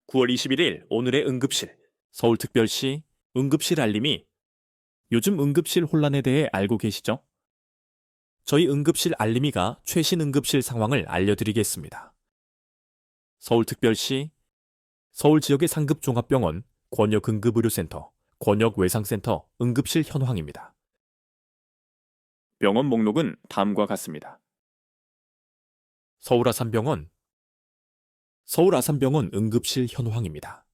9월 21일 오늘의 응급실. 서울특별시 응급실 알림이. 요즘 응급실 혼란에 대해 알고 계시죠? 저희 응급실 알림이가 최신 응급실 상황을 알려드리겠습니다. 서울특별시 서울 지역의 상급종합병원, 권역응급의료센터, 권역외상센터 응급실 현황입니다. 병원 목록은 다음과 같습니다. 서울아산병원 응급실 현황입니다.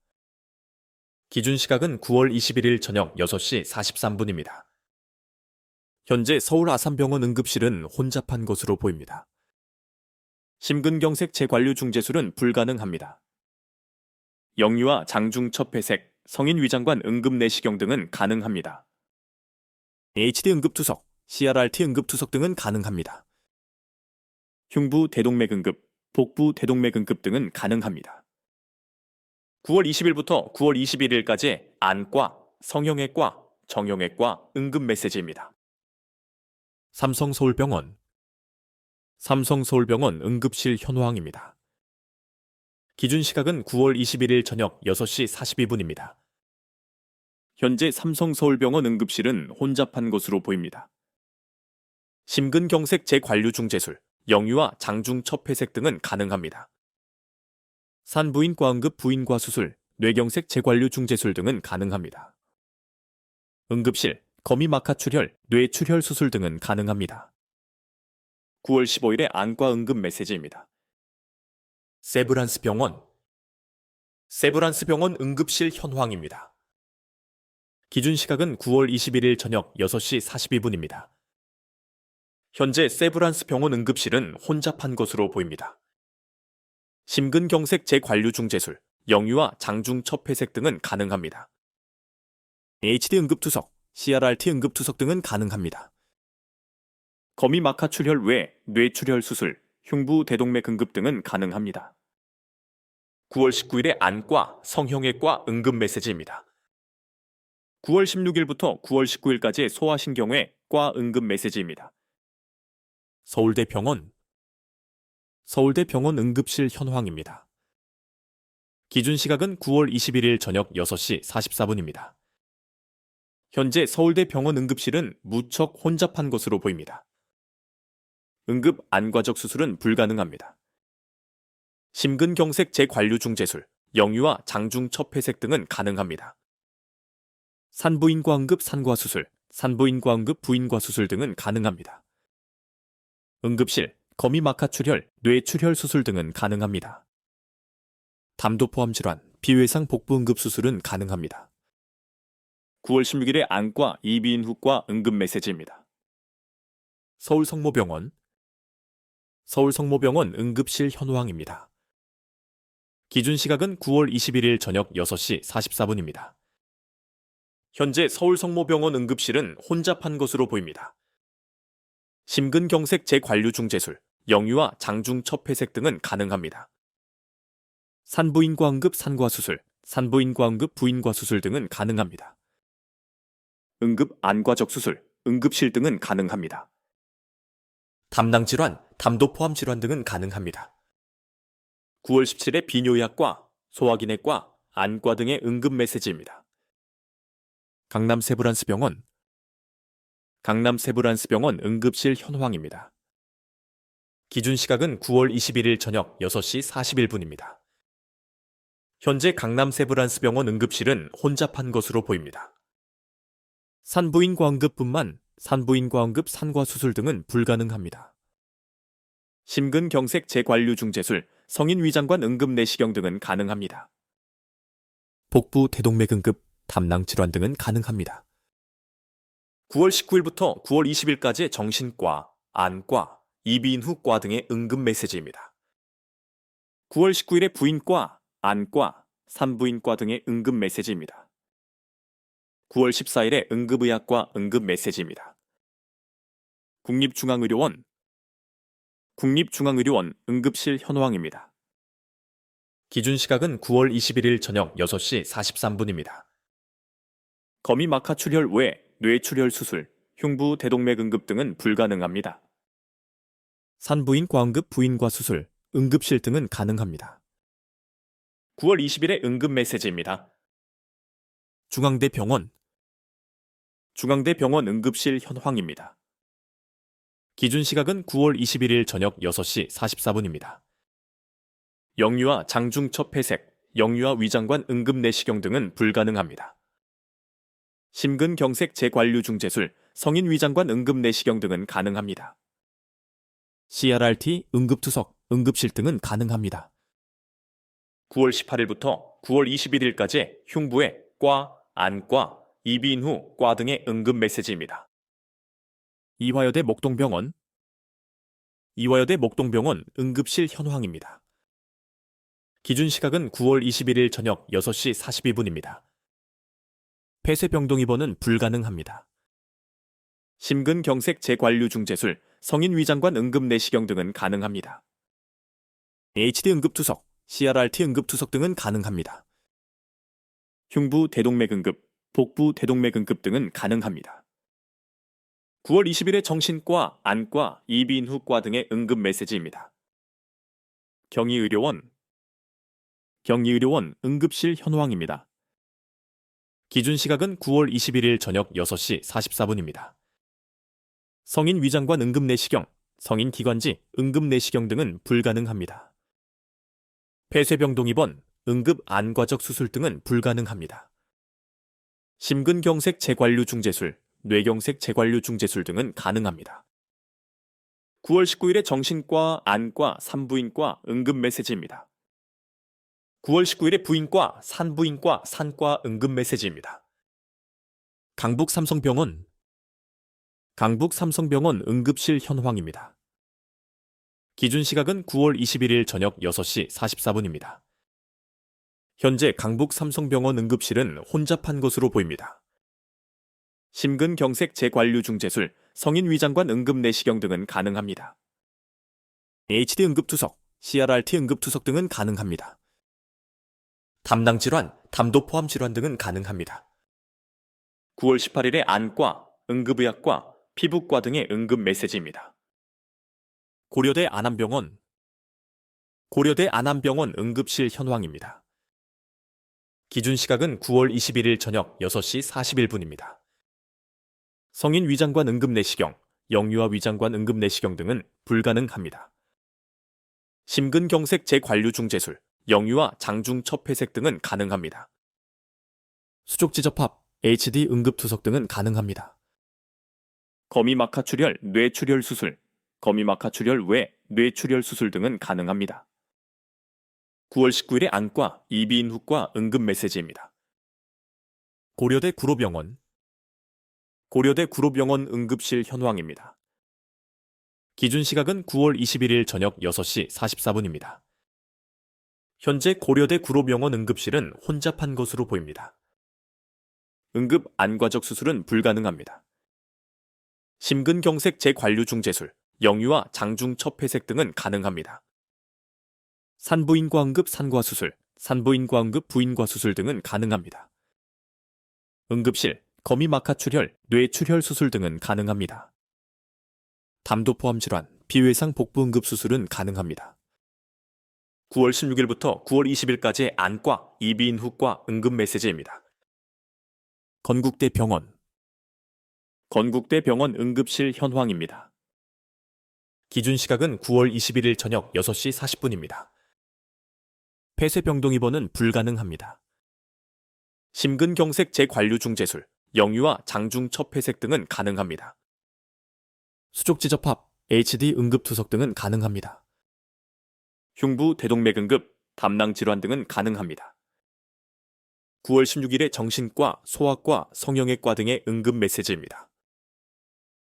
기준 시각은 9월 21일 저녁 6시 43분입니다. 현재 서울아산병원 응급실은 혼잡한 것으로 보입니다. 심근경색 재관류 중재술은 불가능합니다. 영유아 장중 첩회색, 성인 위장관 응급내시경 등은 가능합니다. HD 응급투석, CRRT 응급투석 등은 가능합니다. 흉부 대동맥 응급, 복부 대동맥 응급 등은 가능합니다. 9월 20일부터 9월 21일까지 안과, 성형외과, 정형외과 응급 메시지입니다. 삼성서울병원 응급실 현황입니다. 기준 시각은 9월 21일 저녁 6시 42분입니다. 현재 삼성서울병원 응급실은 혼잡한 것으로 보입니다. 심근경색 재관류 중재술, 영유아 장중 첩회색 등은 가능합니다. 산부인과 응급 부인과 수술, 뇌경색 재관류 중재술 등은 가능합니다. 응급실, 거미막하 출혈, 뇌출혈 수술 등은 가능합니다. 9월 15일의 안과 응급 메시지입니다. 세브란스 병원 응급실 현황입니다. 기준 시각은 9월 21일 저녁 6시 42분입니다. 현재 세브란스 병원 응급실은 혼잡한 것으로 보입니다. 심근경색 재관류 중재술, 영유아 장중 첩회색 등은 가능합니다. HD 응급투석, CRRT 응급투석 등은 가능합니다. 거미막하 출혈 외 뇌출혈 수술, 흉부 대동맥 응급 등은 가능합니다. 9월 19일의 안과, 성형외과 응급 메시지입니다. 9월 16일부터 9월 19일까지의 소아신경외 과 응급 메시지입니다. 서울대병원 응급실 현황입니다. 기준 시각은 9월 21일 저녁 6시 44분입니다. 현재 서울대병원 응급실은 무척 혼잡한 것으로 보입니다. 응급 안과적 수술은 불가능합니다. 심근경색 재관류 중재술, 영유아 장중 첩회색 등은 가능합니다. 산부인과 응급 산과 수술, 산부인과 응급 부인과 수술 등은 가능합니다. 응급실, 거미막하 출혈, 뇌출혈 수술 등은 가능합니다. 담도 포함 질환, 비외상 복부 응급 수술은 가능합니다. 9월 16일의 안과 이비인후과 응급 메시지입니다. 서울성모병원 응급실 현황입니다. 기준 시각은 9월 21일 저녁 6시 44분입니다. 현재 서울성모병원 응급실은 혼잡한 것으로 보입니다. 심근경색 재관류 중재술, 영유아 장중 첩회색 등은 가능합니다. 산부인과 응급 산과 수술, 산부인과 응급 부인과 수술 등은 가능합니다. 응급 안과적 수술, 응급실 등은 가능합니다. 담낭질환, 담도 포함 질환 등은 가능합니다. 9월 17일에 비뇨의학과, 소화기내과, 안과 등의 응급 메시지입니다. 강남세브란스병원 응급실 현황입니다. 기준 시각은 9월 21일 저녁 6시 41분입니다. 현재 강남세브란스병원 응급실은 혼잡한 것으로 보입니다. 산부인과 응급뿐만 산부인과 응급 산과 수술 등은 불가능합니다. 심근경색 재관류 중재술, 성인 위장관 응급 내시경 등은 가능합니다. 복부 대동맥 응급, 담낭 질환 등은 가능합니다. 9월 19일부터 9월 20일까지의 정신과, 안과, 이비인후과 등의 응급 메시지입니다. 9월 19일의 부인과, 안과, 산부인과 등의 응급 메시지입니다. 9월 14일에 응급의학과 응급 메시지입니다. 국립중앙의료원 응급실 현황입니다. 기준 시각은 9월 21일 저녁 6시 43분입니다. 거미막하 출혈 외 뇌출혈 수술, 흉부 대동맥 응급 등은 불가능합니다. 산부인과 응급 부인과 수술, 응급실 등은 가능합니다. 9월 20일의 응급 메시지입니다. 중앙대병원 응급실 현황입니다. 기준 시각은 9월 21일 저녁 6시 44분입니다. 영유아 장중첩 폐색, 영유아 위장관 응급내시경 등은 불가능합니다. 심근경색 재관류 중재술, 성인 위장관 응급내시경 등은 가능합니다. CRRT, 응급투석, 응급실 등은 가능합니다. 9월 18일부터 9월 21일까지 흉부의 과, 안과, 이비인 후 과 등의 응급 메시지입니다. 이화여대 목동병원 응급실 현황입니다. 기준 시각은 9월 21일 저녁 6시 42분입니다. 폐쇄병동 입원은 불가능합니다. 심근경색 재관류 중재술, 성인 위장관 응급내시경 등은 가능합니다. HD 응급투석, CRRT 응급투석 등은 가능합니다. 흉부 대동맥 응급, 복부 대동맥 응급 등은 가능합니다. 9월 20일에 정신과, 안과, 이비인 후 과 등의 응급 메시지입니다. 경희의료원 응급실 현황입니다. 기준 시각은 9월 21일 저녁 6시 44분입니다. 성인 위장관 응급내시경, 성인 기관지 응급내시경 등은 불가능합니다. 폐쇄병동 입원, 응급 안과적 수술 등은 불가능합니다. 심근경색 재관류 중재술, 뇌경색 재관류 중재술 등은 가능합니다. 9월 19일에 정신과, 안과, 산부인과 응급 메시지입니다. 9월 19일에 부인과, 산부인과, 산과 응급 메시지입니다. 강북삼성병원 응급실 현황입니다. 기준 시각은 9월 21일 저녁 6시 44분입니다. 현재 강북삼성병원 응급실은 혼잡한 것으로 보입니다. 심근경색 재관류 중재술, 성인 위장관 응급내시경 등은 가능합니다. HD 응급투석, CRRT 응급투석 등은 가능합니다. 담낭질환, 담도 포함 질환 등은 가능합니다. 9월 18일에 안과, 응급의학과, 피부과 등의 응급 메시지입니다. 고려대 안암병원 응급실 현황입니다. 기준 시각은 9월 21일 저녁 6시 41분입니다. 성인 위장관 응급내시경, 영유아 위장관 응급내시경 등은 불가능합니다. 심근경색 재관류 중재술, 영유아 장중첩 폐색 등은 가능합니다. 수족지접합, HD 응급투석 등은 가능합니다. 거미막하출혈, 뇌출혈 수술, 거미막하출혈 외 뇌출혈 수술 등은 가능합니다. 9월 19일에 안과, 이비인 후과 응급 메시지입니다. 고려대 구로병원 응급실 현황입니다. 기준 시각은 9월 21일 저녁 6시 44분입니다. 현재 고려대 구로병원 응급실은 혼잡한 것으로 보입니다. 응급 안과적 수술은 불가능합니다. 심근경색 재관류 중재술, 영유아 장중첩 폐색 등은 가능합니다. 산부인과 응급 산과 수술, 산부인과 응급 부인과 수술 등은 가능합니다. 응급실, 거미막하출혈, 뇌출혈 수술 등은 가능합니다. 담도 포함 질환, 비외상 복부 응급 수술은 가능합니다. 9월 16일부터 9월 20일까지의 안과, 이비인 후과 응급 메시지입니다. 건국대병원 응급실 현황입니다. 기준 시각은 9월 21일 저녁 6시 40분입니다. 폐쇄병동 입원은 불가능합니다. 심근경색 재관류 중재술, 영유아 장중첩 폐색 등은 가능합니다. 수족지접합, HD 응급투석 등은 가능합니다. 흉부 대동맥 응급, 담낭질환 등은 가능합니다. 9월 16일에 정신과, 소아과, 성형외과 등의 응급 메시지입니다.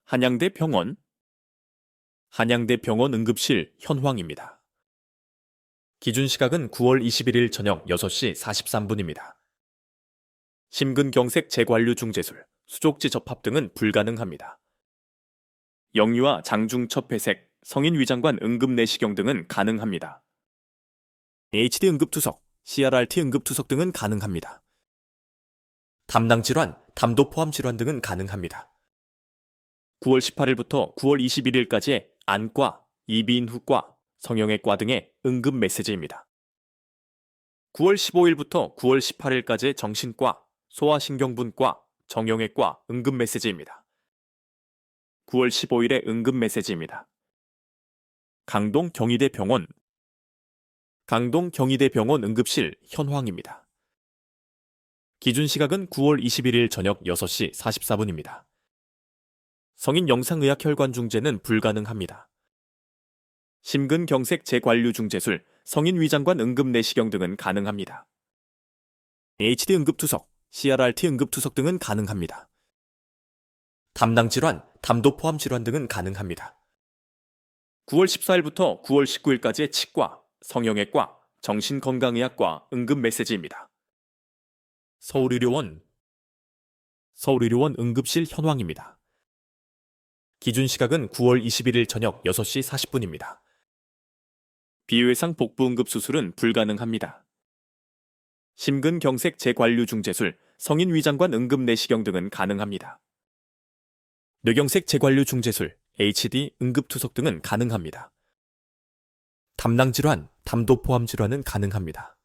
한양대병원 응급실 현황입니다. 기준 시각은 9월 21일 저녁 6시 43분입니다. 심근경색 재관류 중재술, 수족지 접합 등은 불가능합니다. 영유아 장중첩 폐색, 성인 위장관 응급내시경 등은 가능합니다. HD 응급투석, CRRT 응급투석 등은 가능합니다. 담낭질환, 담도 포함 질환 등은 가능합니다. 9월 18일부터 9월 21일까지의 안과, 이비인 후과, 성형외과 등의 응급 메시지입니다. 9월 15일부터 9월 18일까지 정신과, 소아신경분과, 정형외과 응급 메시지입니다. 9월 15일에 응급 메시지입니다. 강동 경희대병원 응급실 현황입니다. 기준 시각은 9월 21일 저녁 6시 44분입니다. 성인 영상의학 혈관 중재는 불가능합니다. 심근경색 재관류 중재술, 성인 위장관 응급 내시경 등은 가능합니다. HD 응급투석, CRRT 응급투석 등은 가능합니다. 담낭질환, 담도 포함 질환 등은 가능합니다. 9월 14일부터 9월 19일까지의 치과, 성형외과, 정신건강의학과 응급 메시지입니다. 서울의료원 응급실 현황입니다. 기준 시각은 9월 21일 저녁 6시 40분입니다. 비외상 복부 응급 수술은 불가능합니다. 심근경색 재관류 중재술, 성인 위장관 응급 내시경 등은 가능합니다. 뇌경색 재관류 중재술, HD 응급투석 등은 가능합니다. 담낭질환, 담도 포함 질환은 가능합니다.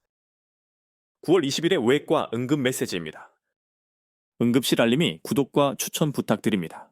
9월 20일에 외과 응급 메시지입니다. 응급실 알림이 구독과 추천 부탁드립니다.